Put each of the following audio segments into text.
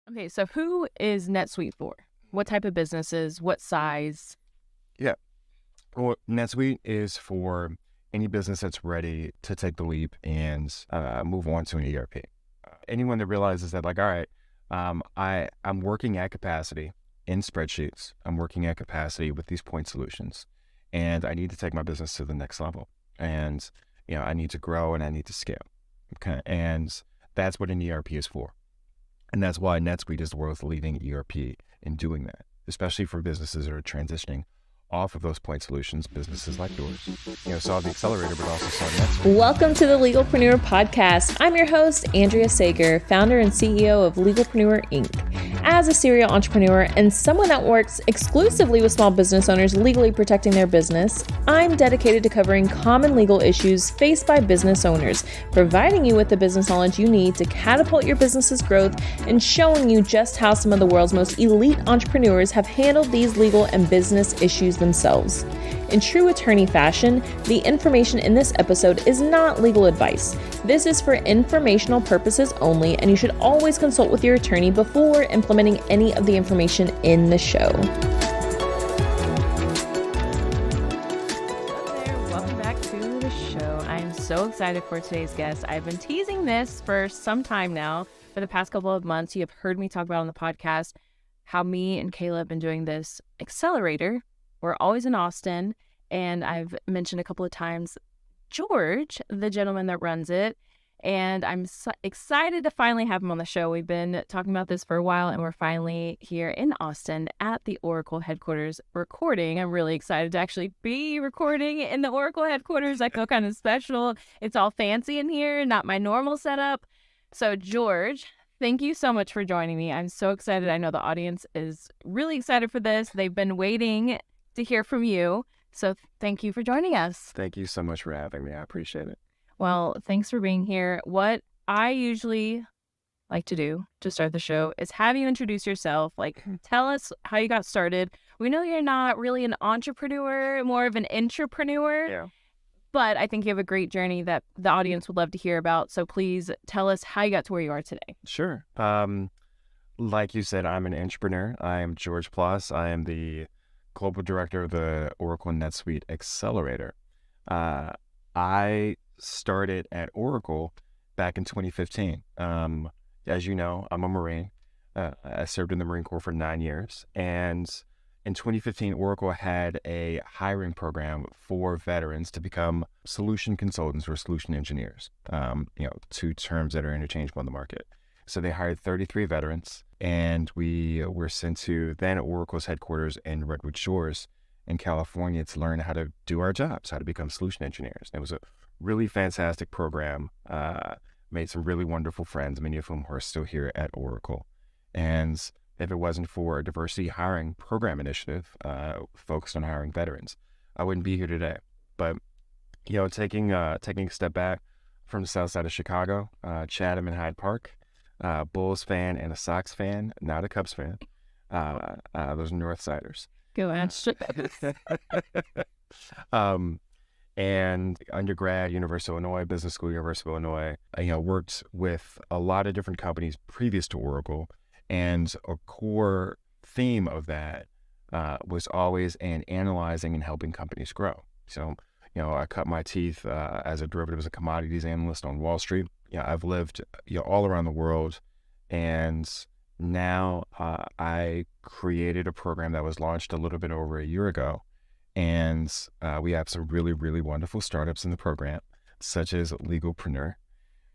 Okay, so who is NetSuite for? What type of businesses? What size? Yeah. Well, NetSuite is for any business that's ready to take the leap and move on to an ERP. Anyone that realizes that, like, all right, I'm working at capacity in spreadsheets. I'm working at capacity with these point solutions, and I need to take my business to the next level. And I need to grow and I need to scale. Okay, and that's what an ERP is for. And that's why NetSuite is the world's leading ERP in doing that, especially for businesses that are transitioning off of those point solutions, businesses like yours. Saw the accelerator, but also saw NetSuite. Welcome to the Legalpreneur Podcast. I'm your host, Andrea Sager, founder and CEO of Legalpreneur Inc. As a serial entrepreneur and someone that works exclusively with small business owners legally protecting their business, I'm dedicated to covering common legal issues faced by business owners, providing you with the business knowledge you need to catapult your business's growth and showing you just how some of the world's most elite entrepreneurs have handled these legal and business issues themselves. In true attorney fashion, the information in this episode is not legal advice. This is for informational purposes only, and you should always consult with your attorney before implementing any of the information in the show. Hello there, welcome back to the show. I am so excited for today's guest. I've been teasing this for some time now. For the past couple of months, you have heard me talk about on the podcast how me and Kayla have been doing this accelerator. We're always in Austin, and I've mentioned a couple of times George, the gentleman that runs it, and I'm so excited to finally have him on the show. We've been talking about this for a while, and we're finally here in Austin at the Oracle headquarters recording. I'm really excited to actually be recording in the Oracle headquarters. I feel kind of special. It's all fancy in here, not my normal setup. So George, thank you so much for joining me. I'm so excited. I know the audience is really excited for this. They've been waiting to hear from you. So thank you for joining us. Thank you so much for having me. I appreciate it. Well, thanks for being here. What I usually like to do to start the show is have you introduce yourself. Like, tell us how you got started. We know you're not really an entrepreneur, more of an intrapreneur. Yeah. But I think you have a great journey that the audience would love to hear about. So please tell us how you got to where you are today. Sure. Like you said, I'm an entrepreneur. I am George Ploss. I am the Global Director of the Oracle NetSuite Accelerator. I started at Oracle back in 2015. As you know, I'm a Marine. I served in the Marine Corps for 9 years. And in 2015, Oracle had a hiring program for veterans to become solution consultants or solution engineers, two terms that are interchangeable in the market. So they hired 33 veterans, and we were sent to then Oracle's headquarters in Redwood Shores in California to learn how to do our jobs, how to become solution engineers. And it was a really fantastic program, made some really wonderful friends, many of whom are still here at Oracle. And if it wasn't for a diversity hiring program initiative focused on hiring veterans, I wouldn't be here today. But, taking a step back from the south side of Chicago, Chatham and Hyde Park, Bulls fan and a Sox fan, not a Cubs fan. Those are Northsiders. Go Astros. And undergrad, University of Illinois, business school, University of Illinois. Worked with a lot of different companies previous to Oracle, and a core theme of that was always in analyzing and helping companies grow. So, I cut my teeth as a derivatives and commodities analyst on Wall Street. I've lived all around the world, and now I created a program that was launched a little bit over a year ago, and we have some really, really wonderful startups in the program, such as Legalpreneur,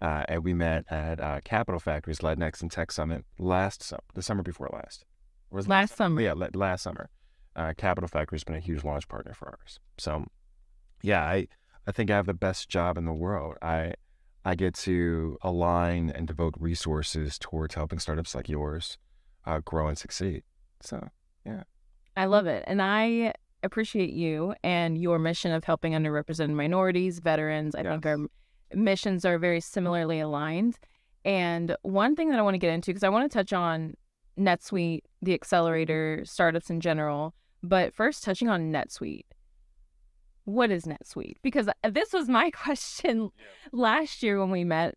and we met at Capital Factory's Latinx and Tech Summit the summer before last. Last summer. Yeah, last summer. Capital Factory has been a huge launch partner for ours. So, yeah, I think I have the best job in the world. I get to align and devote resources towards helping startups like yours grow and succeed. So, yeah. I love it. And I appreciate you and your mission of helping underrepresented minorities, veterans. I think our missions are very similarly aligned. And one thing that I want to get into, because I want to touch on NetSuite, the accelerator, startups in general, but first touching on NetSuite. What is NetSuite? Because this was my question last year when we met.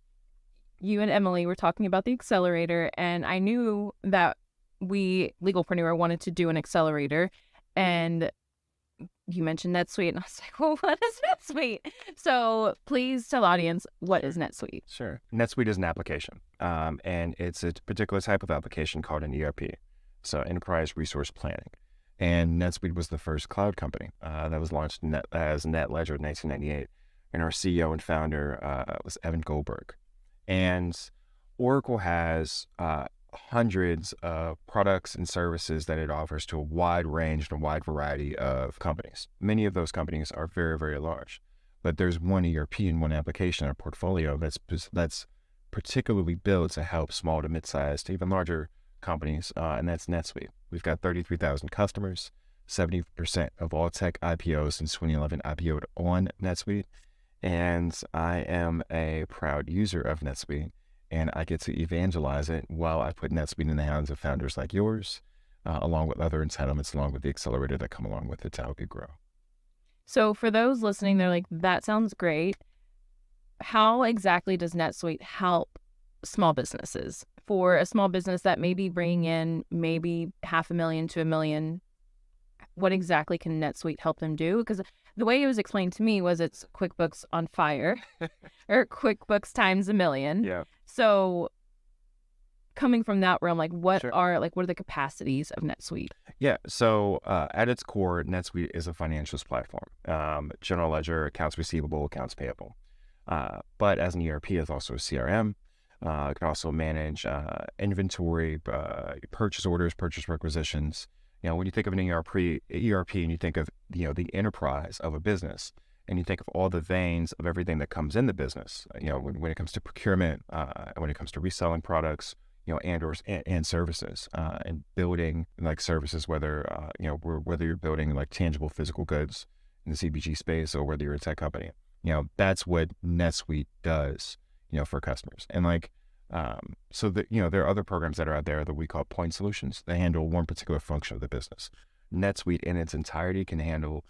you and Emily were talking about the accelerator, and I knew that Legalpreneur, wanted to do an accelerator, and you mentioned NetSuite, and I was like, well, what is NetSuite? So please tell the audience, what is NetSuite? Sure. NetSuite is an application, and it's a particular type of application called an ERP, so Enterprise Resource Planning. And NetSuite was the first cloud company that was launched as NetLedger in 1998. And our CEO and founder was Evan Goldberg. And Oracle has hundreds of products and services that it offers to a wide range and a wide variety of companies. Many of those companies are very, very large, but there's one ERP and one application in our portfolio that's particularly built to help small to mid-sized to even larger companies, and that's NetSuite. We've got 33,000 customers. 70% of all tech IPOs since 2011 IPO'd on NetSuite, and I am a proud user of NetSuite, and I get to evangelize it while I put NetSuite in the hands of founders like yours, along with other entitlements, along with the accelerator that come along with it to help you grow. So for those listening, they're like, that sounds great. How exactly does NetSuite help small businesses? For a small business that may be bringing in maybe $500,000 to $1 million, what exactly can NetSuite help them do? Because the way it was explained to me was it's QuickBooks on fire or QuickBooks times $1 million. Yeah. So coming from that realm, like what Sure. are the capacities of NetSuite? Yeah. So at its core, NetSuite is a financials platform, general ledger, accounts receivable, accounts payable. But as an ERP, it's also a CRM. It can also manage inventory, purchase orders, purchase requisitions. When you think of an ERP and you think of, the enterprise of a business, and you think of all the veins of everything that comes in the business, when it comes to procurement, when it comes to reselling products, and services, and building like services, whether you're building like tangible physical goods in the CPG space or whether you're a tech company, that's what NetSuite does, for customers. And so that, there are other programs that are out there that we call point solutions. They handle one particular function of the business. NetSuite in its entirety can handle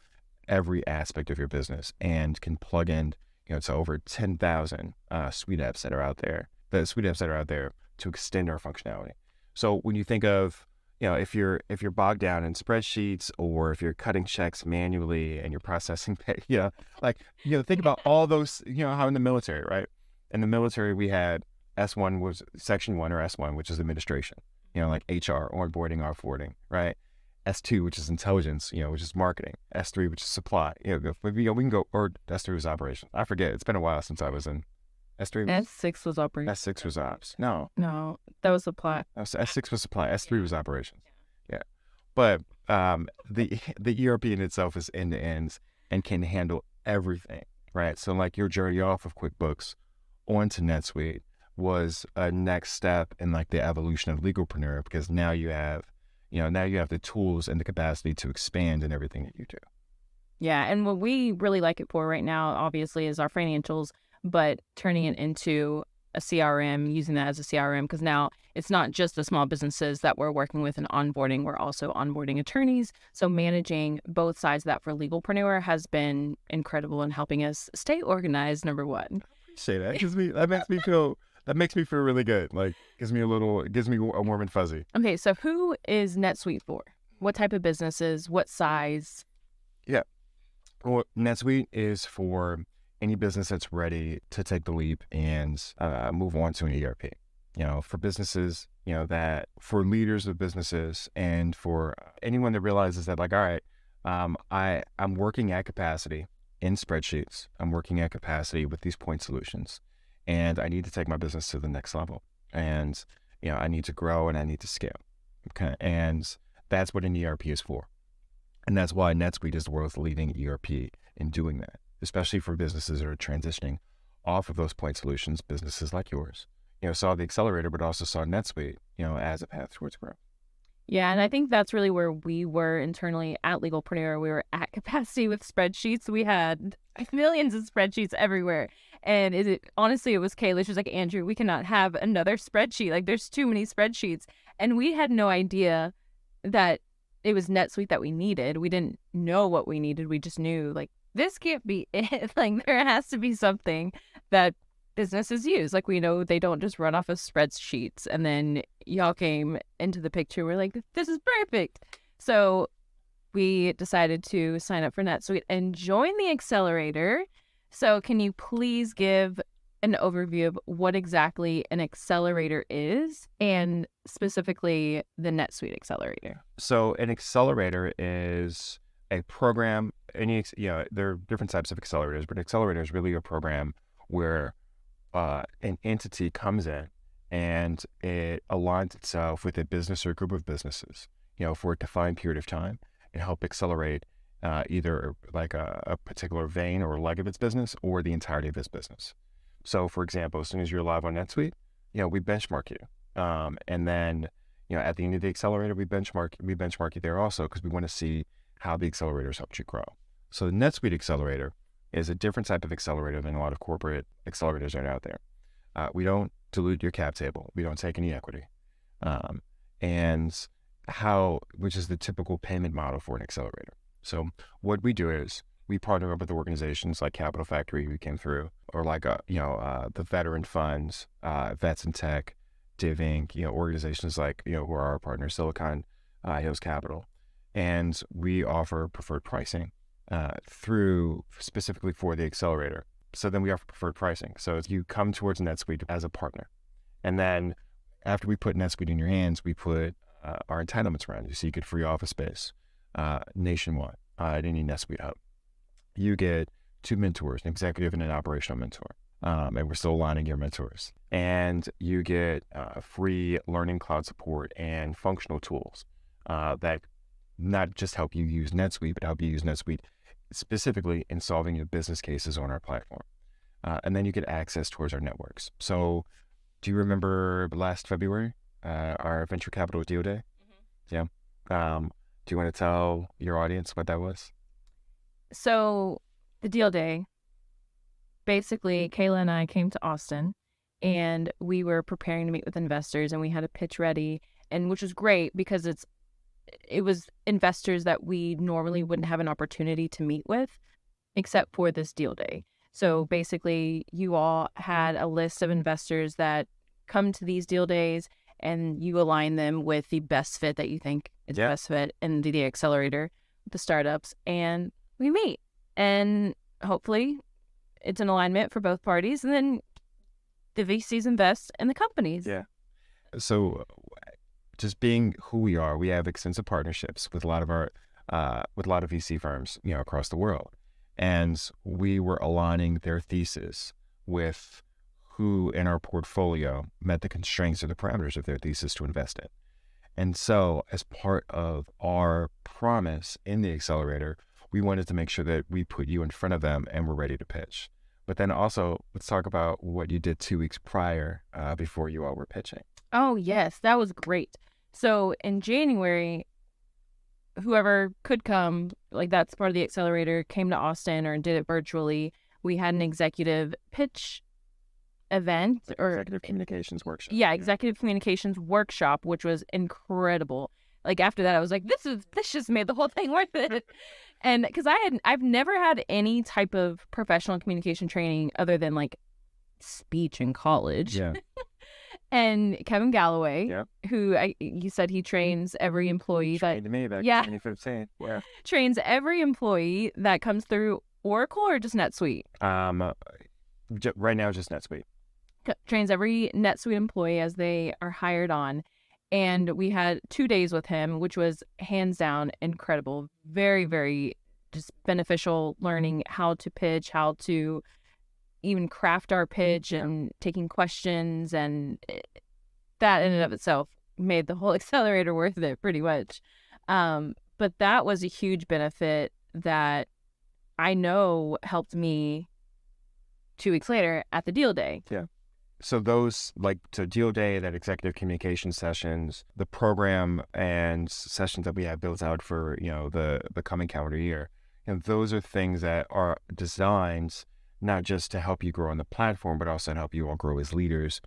every aspect of your business and can plug in, to over 10,000 suite apps that are out there. The suite apps that are out there to extend our functionality. So when you think of, if you're bogged down in spreadsheets, or if you're cutting checks manually and you're processing, think about all those, how in the military, right? In the military, we had S1 was section 1 or S1, which is administration, like HR, onboarding, offboarding, right? S2, which is intelligence, which is marketing. S3, which is supply. We can go, or S3 was operations. I forget. It's been a while since I was in S3. S6 was operations. S6 was ops. No, that was supply. S6 was supply. S3 was operations. Yeah. But the ERP in itself is end to end and can handle everything, right? So like your journey off of QuickBooks onto NetSuite was a next step in like the evolution of Legalpreneur, because now you have the tools and the capacity to expand in everything that you do. Yeah, and what we really like it for right now, obviously, is our financials, but turning it into a CRM, using that as a CRM, because now it's not just the small businesses that we're working with and onboarding, we're also onboarding attorneys. So managing both sides of that for Legalpreneur has been incredible in helping us stay organized, number one. Say that. That makes me feel really good. Like, gives me a warm and fuzzy. Okay, so who is NetSuite for? What type of businesses? What size? Yeah. Well, NetSuite is for any business that's ready to take the leap and move on to an ERP. For businesses, for leaders of businesses, and for anyone that realizes that, like, all right, I'm working at capacity in spreadsheets. I'm working at capacity with these point solutions, and I need to take my business to the next level. And, I need to grow and I need to scale. Okay. And that's what an ERP is for. And that's why NetSuite is the world's leading ERP in doing that, especially for businesses that are transitioning off of those point solutions. Businesses like yours, saw the accelerator, but also saw NetSuite, as a path towards growth. Yeah, and I think that's really where we were internally at Legalpreneur. We were at capacity with spreadsheets. We had millions of spreadsheets everywhere. And honestly, it was Kayla. She was like, Andrew, we cannot have another spreadsheet. Like, there's too many spreadsheets. And we had no idea that it was NetSuite that we needed. We didn't know what we needed. We just knew, like, this can't be it. Like, there has to be something that businesses use. Like, we know they don't just run off of spreadsheets. And then y'all came into the picture. We're like, this is perfect. So we decided to sign up for NetSuite and join the accelerator. So can you please give an overview of what exactly an accelerator is, and specifically the NetSuite Accelerator? So an accelerator is a program. There are different types of accelerators, but an accelerator is really a program where an entity comes in and it aligns itself with a business or a group of businesses, for a defined period of time, and help accelerate either like a particular vein or leg of its business or the entirety of its business. So, for example, as soon as you're live on NetSuite, we benchmark you, and then at the end of the accelerator, we benchmark you there also, because we want to see how the accelerators helped you grow. So the NetSuite Accelerator is a different type of accelerator than a lot of corporate accelerators that are out there. We don't dilute your cap table. We don't take any equity. Which is the typical payment model for an accelerator. So what we do is we partner up with organizations like Capital Factory, who came through, or like the veteran funds, Vets in Tech, Div Inc., organizations like who are our partners, Silicon Hills Capital, and we offer preferred pricing specifically for the accelerator. So then we offer preferred pricing. So if you come towards NetSuite as a partner, and then after we put NetSuite in your hands, we put our entitlements around you, so you get free office space nationwide at any NetSuite hub. You get 2 mentors, an executive and an operational mentor, and we're still aligning your mentors. And you get free learning cloud support and functional tools that not just help you use NetSuite, but help you use NetSuite specifically in solving your business cases on our platform. And then you get access towards our networks. So do you remember last February, our venture capital deal day? Mm-hmm. Yeah. Do you want to tell your audience what that was? So the deal day, basically, Kayla and I came to Austin, and we were preparing to meet with investors, and we had a pitch ready, and which was great because it was investors that we normally wouldn't have an opportunity to meet with, except for this deal day. So basically, you all had a list of investors that come to these deal days, and you align them with the best fit that you think is the best fit in the accelerator, the startups, and we meet. And hopefully it's an alignment for both parties, and then the VCs invest in the companies. Yeah. So just being who we are, we have extensive partnerships with a lot of VC firms, across the world. And we were aligning their thesis with who in our portfolio met the constraints or the parameters of their thesis to invest in. And so as part of our promise in the accelerator, we wanted to make sure that we put you in front of them and we're ready to pitch. But then also, let's talk about what you did 2 weeks prior before you all were pitching. Oh, yes. That was great. So in January, whoever could come, like that's part of the accelerator, came to Austin or did it virtually. We had an executive pitch event, or executive communications workshop. Yeah, executive communications workshop, which was incredible. Like after that, I was like, this just made the whole thing worth it. And because I've never had any type of professional communication training other than like speech in college. Yeah. And Kevin Galloway, who you said he trains every employee trained me back in 2015. Yeah. Trains every employee that comes through Oracle or just NetSuite? Right now, just NetSuite. Trains every NetSuite employee as they are hired on. And we had 2 days with him, which was hands down incredible. Very, very just beneficial, learning how to pitch, how to even craft our pitch and taking questions. And that in and of itself made the whole accelerator worth it pretty much. But that was a huge benefit that I know helped me 2 weeks later at the deal day. Yeah. So those, deal day, that executive communication sessions, the program and sessions that we have built out for, the coming calendar year, those are things that are designed not just to help you grow on the platform, but also to help you all grow as leaders,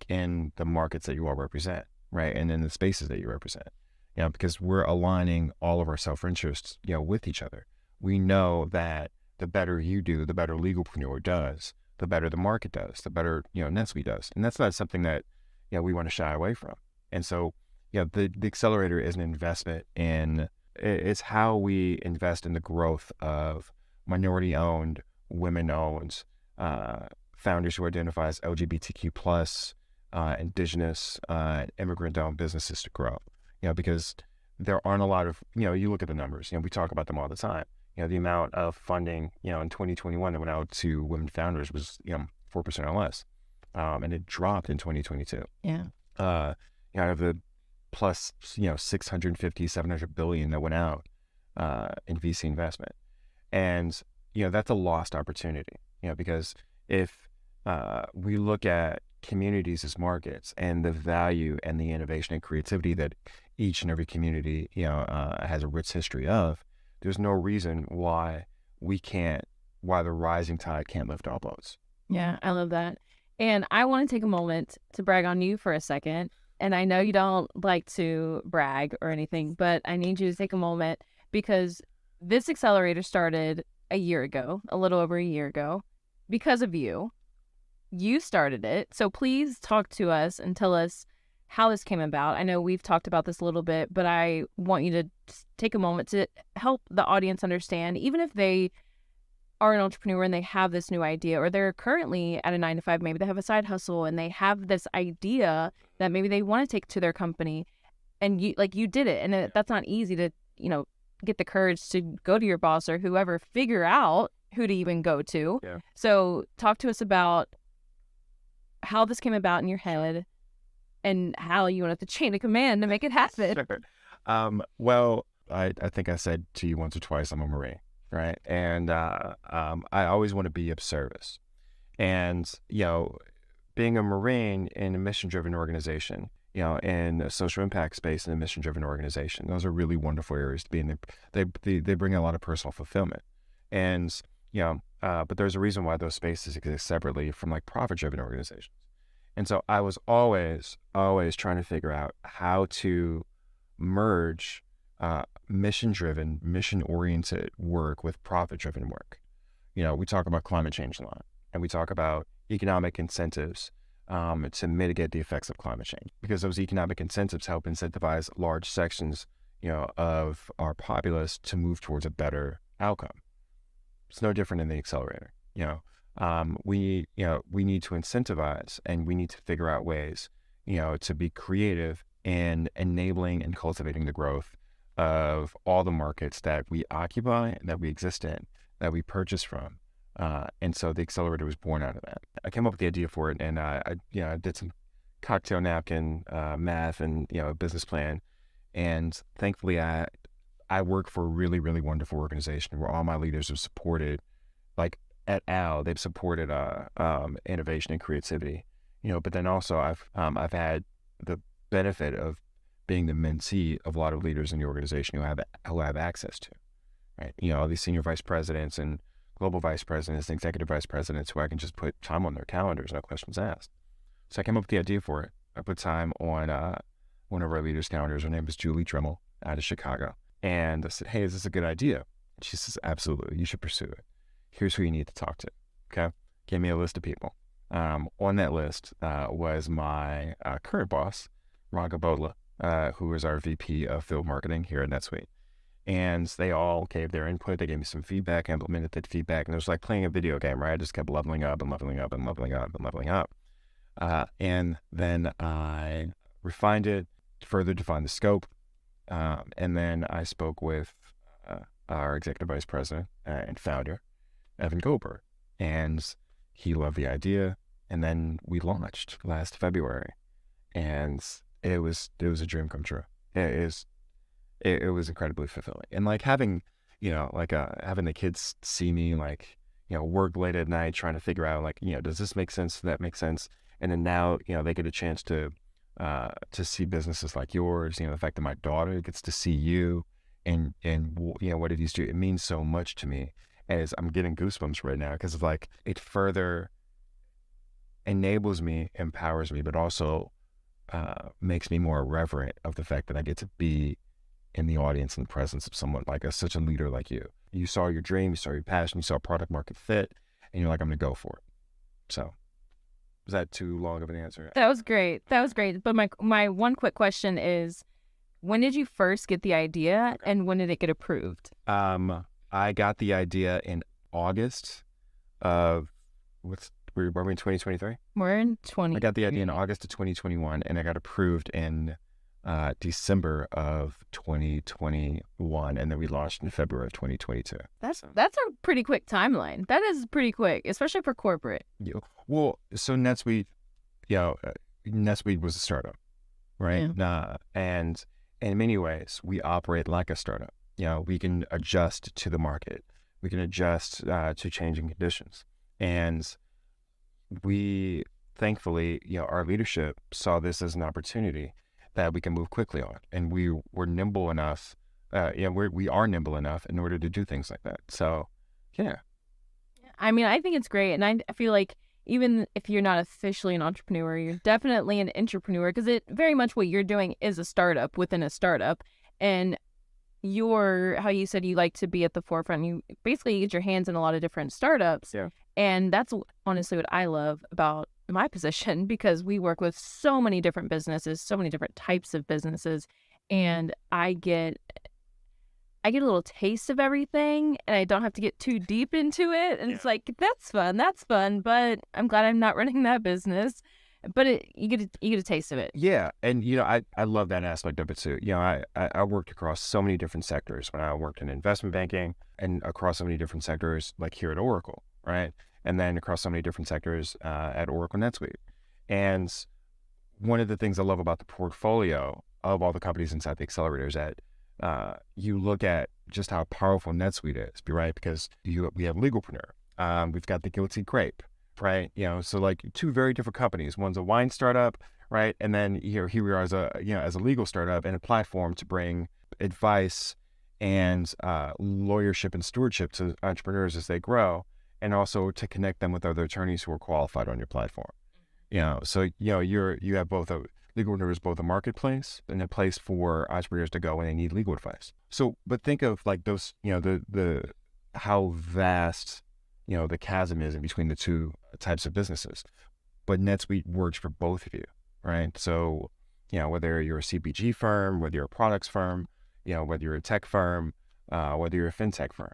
in the markets that you all represent, right? And in the spaces that you represent, because we're aligning all of our self-interests, with each other. We know that the better you do, the better Legalpreneur does, the better the market does, the better, NetSuite does. And that's not something that, we want to shy away from. And so, the accelerator is an investment in, it's how we invest in the growth of minority-owned, women-owned, founders who identify as LGBTQ plus, indigenous, immigrant-owned businesses to grow. Because there aren't a lot of, you look at the numbers, we talk about them all the time. The amount of funding, in 2021 that went out to women founders was, 4% or less. And it dropped in 2022. Yeah. Out of the plus, 650, 700 billion that went out in VC investment. And, that's a lost opportunity, because if we look at communities as markets and the value and the innovation and creativity that each and every community, has a rich history of, there's no reason why the rising tide can't lift all boats. Yeah, I love that. And I want to take a moment to brag on you for a second. And I know you don't like to brag or anything, but I need you to take a moment because this accelerator started a little over a year ago, because of you. You started it. So please talk to us and tell us how this came about. I know we've talked about this a little bit, but I want you to take a moment to help the audience understand, even if they are an entrepreneur and they have this new idea, or they're currently at a 9-to-5, maybe they have a side hustle and they have this idea that maybe they want to take to their company, and you did it. And that's not easy to, get the courage to go to your boss or whoever, figure out who to even go to. Yeah. So talk to us about how this came about in your head and how you went up the chain of command to make it happen. Sure. Well, I think I said to you once or twice, I'm a Marine, right? And I always want to be of service. And, being a Marine in a mission-driven organization, in a social impact space in a mission-driven organization, those are really wonderful areas to be in. They bring a lot of personal fulfillment. And, but there's a reason why those spaces exist separately from like profit-driven organizations. And so I was always trying to figure out how to merge mission-driven, mission-oriented work with profit-driven work. We talk about climate change a lot, and we talk about economic incentives to mitigate the effects of climate change, because those economic incentives help incentivize large sections, of our populace to move towards a better outcome. It's no different in the accelerator. We need to incentivize, and we need to figure out ways, to be creative in enabling and cultivating the growth of all the markets that we occupy and that we exist in, that we purchase from. And so the accelerator was born out of that. I came up with the idea for it, and I did some cocktail napkin math and a business plan. And thankfully, I work for a really, really wonderful organization where all my leaders have supported, like at AL, they've supported innovation and creativity. But then also I've had the benefit of being the mentee of a lot of leaders in the organization who I have access to, right? All these senior vice presidents and global vice presidents and executive vice presidents who I can just put time on their calendars, no questions asked. So I came up with the idea for it. I put time on one of our leaders' calendars. Her name is Julie Dremel out of Chicago. And I said, hey, is this a good idea? And she says, absolutely, you should pursue it. Here's who you need to talk to, okay? Gave me a list of people. On that list was my current boss, Ranka Bodla, who is our VP of Field Marketing here at NetSuite. And they all gave their input. They gave me some feedback, I implemented that feedback. And it was like playing a video game, right? I just kept leveling up and leveling up and leveling up and leveling up. And then I refined it, further defined the scope. And then I spoke with our executive vice president and founder, Evan Goldberg. And he loved the idea. And then we launched last February. And it was a dream come true. It was incredibly fulfilling. And like having, having the kids see me work late at night trying to figure out does this make sense? Does that make sense? And then now, they get a chance to see businesses like yours, the fact that my daughter gets to see you and what it is do. It means so much to me, as I'm getting goosebumps right now, because it further enables me, empowers me, but also makes me more reverent of the fact that I get to be in the audience in the presence of someone such a leader like you. You saw your dream, you saw your passion, you saw product market fit, and you're like, I'm going to go for it. So was that too long of an answer? That was great. But my one quick question is, when did you first get the idea and when did it get approved? I got the idea in August of, were we in 2023? We're in 20. I got the idea in August of 2021 and I got approved in December of 2021, and then we launched in February of 2022. That's a pretty quick timeline. That is pretty quick, especially for corporate. Yeah. Well, so NetSuite, NetSuite was a startup, right? Yeah. And in many ways, we operate like a startup. We can adjust to the market. We can adjust to changing conditions. And we, thankfully, our leadership saw this as an opportunity that we can move quickly on. And we were nimble enough, we are nimble enough in order to do things like that. So, yeah. I mean, I think it's great. And I feel like even if you're not officially an entrepreneur, you're definitely an entrepreneur, because it very much what you're doing is a startup within a startup. And how you said you like to be at the forefront, you basically get your hands in a lot of different startups. Yeah. And that's honestly what I love about my position, because we work with so many different businesses, so many different types of businesses, and I get a little taste of everything, and I don't have to get too deep into it. And It's like, that's fun, but I'm glad I'm not running that business. But you get a taste of it. Yeah, and I love that aspect of it too. I worked across so many different sectors when I worked in investment banking, and across so many different sectors, like here at Oracle, right? And then across so many different sectors at Oracle NetSuite. And one of the things I love about the portfolio of all the companies inside the accelerator is that you look at just how powerful NetSuite is, right? Because we have Legalpreneur, we've got the Guilty Grape, right? So like two very different companies. One's a wine startup, right? And then here we are as a legal startup and a platform to bring advice and lawyership and stewardship to entrepreneurs as they grow, and also to connect them with other attorneys who are qualified on your platform. So you have both Legalpreneur is both a marketplace and a place for entrepreneurs to go when they need legal advice. So, but think of like those, the how vast, the chasm is in between the two types of businesses. But NetSuite works for both of you, right? So, whether you're a CPG firm, whether you're a products firm, whether you're a tech firm, whether you're a fintech firm,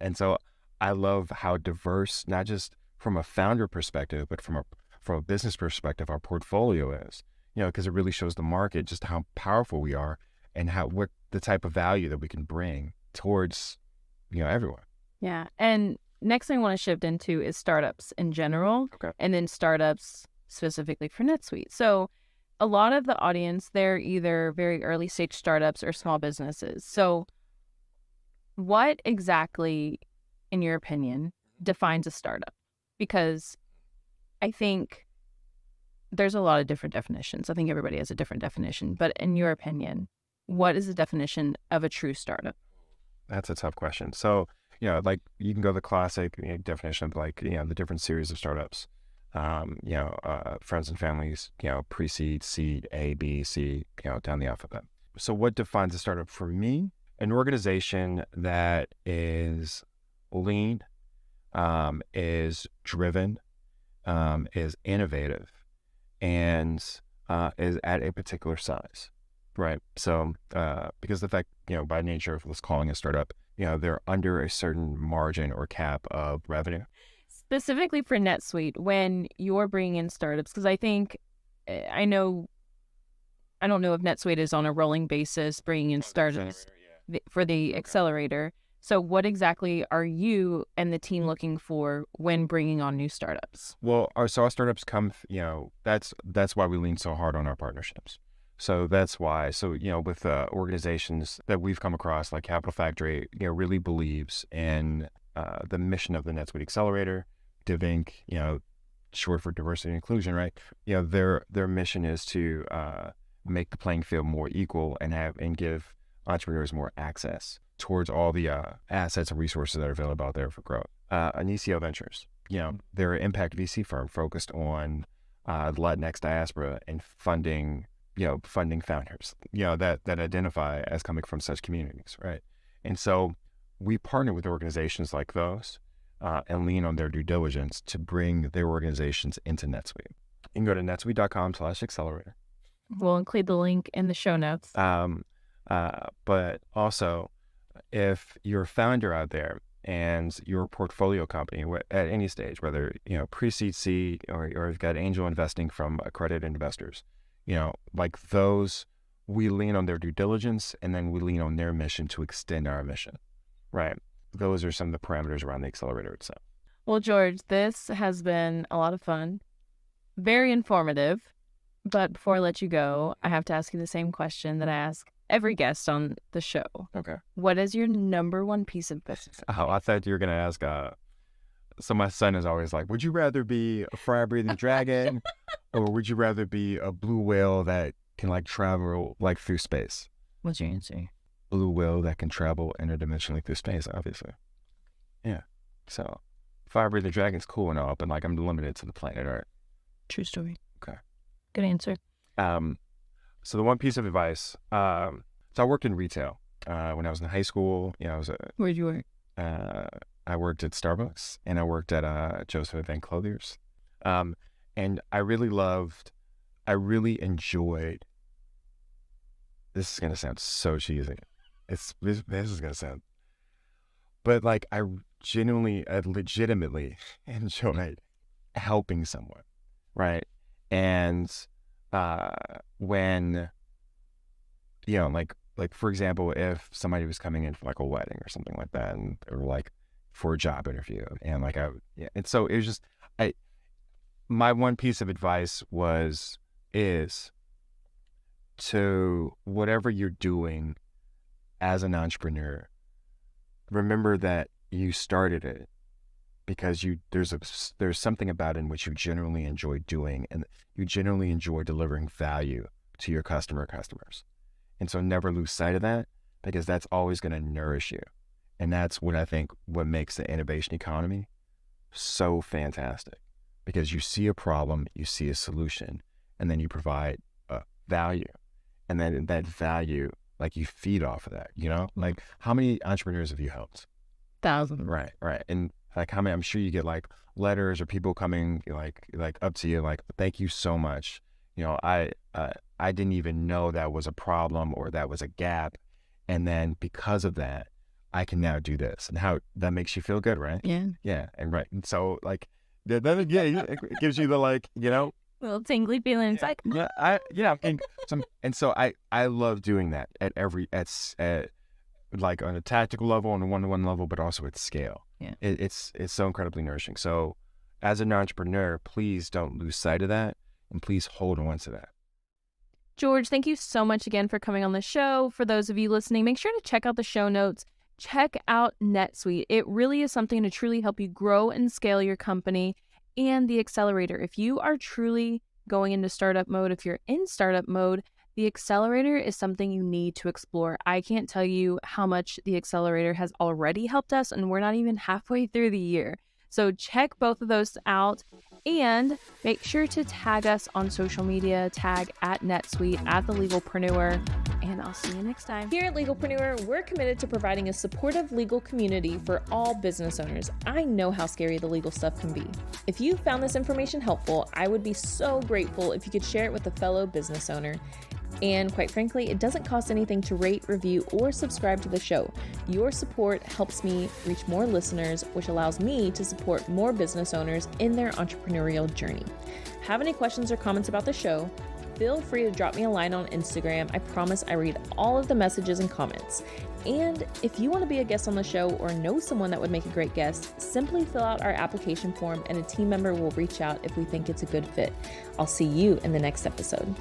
and so I love how diverse, not just from a founder perspective, but from a business perspective, our portfolio is, because it really shows the market just how powerful we are and what the type of value that we can bring towards, everyone. Yeah. And next thing I want to shift into is startups in general, and then startups specifically for NetSuite. So a lot of the audience, they're either very early stage startups or small businesses. So what exactly, in your opinion, defines a startup? Because I think there's a lot of different definitions. I think everybody has a different definition. But in your opinion, what is the definition of a true startup? That's a tough question. So, like you can go the classic definition of like, the different series of startups, friends and families, pre-seed, seed, A, B, C, down the alphabet. So what defines a startup for me? An organization that is lean, is driven, is innovative, and is at a particular size, right? So because the fact, by nature of let's calling a startup, they're under a certain margin or cap of revenue. Specifically for NetSuite, when you're bringing in startups, because I don't know if NetSuite is on a rolling basis bringing in startups for the accelerator. So what exactly are you and the team looking for when bringing on new startups? Well, our startups come, that's why we lean so hard on our partnerships. So that's why. So, with organizations that we've come across, like Capital Factory, really believes in the mission of the NetSuite Accelerator, DivInc, short for diversity and inclusion, right? Their mission is to make the playing field more equal and give entrepreneurs more access towards all the assets and resources that are available out there for growth. Anicio Ventures, they're an impact VC firm focused on the Latinx diaspora and funding founders, that identify as coming from such communities, right? And so we partner with organizations like those and lean on their due diligence to bring their organizations into NetSuite. You can go to netsuite.com/accelerator. We'll include the link in the show notes. But also, if you're a founder out there and your portfolio company at any stage, whether pre-seed, seed, or you've got angel investing from accredited investors, like those, we lean on their due diligence, and then we lean on their mission to extend our mission, right? Those are some of the parameters around the accelerator itself. Well, George, this has been a lot of fun, very informative. But before I let you go, I have to ask you the same question that I ask every guest on the show. Okay. What is your number one piece of business? Oh, I thought you were going to ask. So my son is always like, would you rather be a fire-breathing dragon or would you rather be a blue whale that can like travel like through space? What's your answer? Blue whale that can travel interdimensionally through space, obviously. Yeah. So fire-breathing dragon's cool and all, but like I'm limited to the planet Earth. True story. Okay. Good answer. So the one piece of advice, so I worked in retail when I was in high school. Where'd you work? I worked at Starbucks and I worked at Joseph & Clothiers. And I really enjoyed, this is going to sound so cheesy. This is going to sound, but like I legitimately enjoyed helping someone, right? And when, like for example, if somebody was coming in for like a wedding or something like that, and or like for a job interview, and like and so it was just, my one piece of advice is to whatever you're doing as an entrepreneur, remember that you started it because there's something about it in which you genuinely enjoy doing, and you genuinely enjoy delivering value to your customers. And so never lose sight of that, because that's always going to nourish you. And that's what I think what makes the innovation economy so fantastic, because you see a problem, you see a solution, and then you provide value. And then that value, like you feed off of that, like how many entrepreneurs have you helped? Thousands. Right. And like how many, I'm sure you get like letters or people coming like up to you, like, thank you so much. I didn't even know that was a problem or that was a gap. And then because of that, I can now do this, and how that makes you feel good, right? Yeah. Yeah. And right. And so like, then again, it gives you the little tingly feelings. And so I love doing that at like on a tactical level, on a one-to-one level, but also at scale. Yeah. It's so incredibly nourishing. So as an entrepreneur, please don't lose sight of that, and please hold on to that. George, thank you so much again for coming on the show. For those of you listening, make sure to check out the show notes. Check out NetSuite. It really is something to truly help you grow and scale your company. And the accelerator, if you are truly going into startup mode, if you're in startup mode, the accelerator is something you need to explore. I can't tell you how much the accelerator has already helped us, and we're not even halfway through the year. So check both of those out, and make sure to tag us on social media, tag at NetSuite, at the Legalpreneur, and I'll see you next time. Here at Legalpreneur, we're committed to providing a supportive legal community for all business owners. I know how scary the legal stuff can be. If you found this information helpful, I would be so grateful if you could share it with a fellow business owner. And quite frankly, it doesn't cost anything to rate, review, or subscribe to the show. Your support helps me reach more listeners, which allows me to support more business owners in their entrepreneurial journey. Have any questions or comments about the show? Feel free to drop me a line on Instagram. I promise I read all of the messages and comments. And if you want to be a guest on the show or know someone that would make a great guest, simply fill out our application form and a team member will reach out if we think it's a good fit. I'll see you in the next episode.